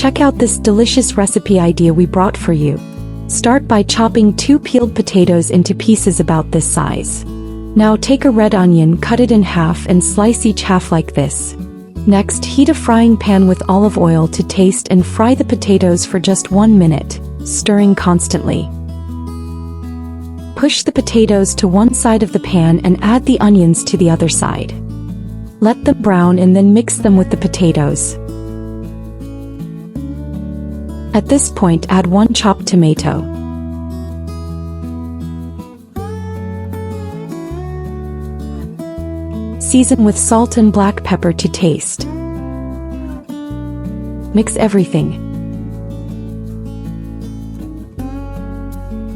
check out this delicious recipe idea we brought for you. Start by chopping 2 peeled potatoes into pieces about this size. Now take a red onion, cut it in half and slice each half like this. Next, heat a frying pan with olive oil to taste and fry the potatoes for just 1 minute, stirring constantly. Push the potatoes to one side of the pan and add the onions to the other side. Let them brown and then mix them with the potatoes. At this point, add 1 chopped tomato. Season with salt and black pepper to taste. Mix everything.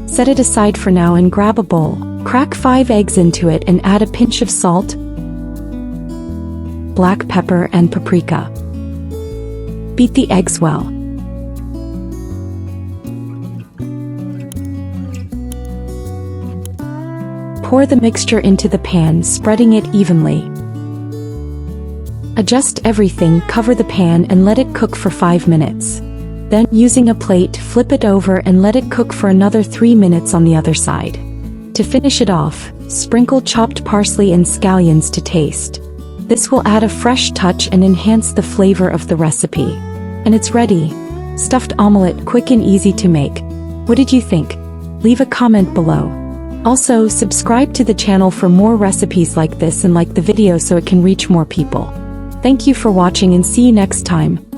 Set it aside for now and grab a bowl. Crack 5 eggs into it and add a pinch of salt, black pepper and paprika. Beat the eggs well. Pour the mixture into the pan, spreading it evenly. Adjust everything, cover the pan and let it cook for 5 minutes. Then, using a plate, flip it over and let it cook for another 3 minutes on the other side. To finish it off, sprinkle chopped parsley and scallions to taste. This will add a fresh touch and enhance the flavor of the recipe. And it's ready. Stuffed omelette, quick and easy to make. What did you think? Leave a comment below. Also, subscribe to the channel for more recipes like this and like the video so it can reach more people. Thank you for watching and see you next time.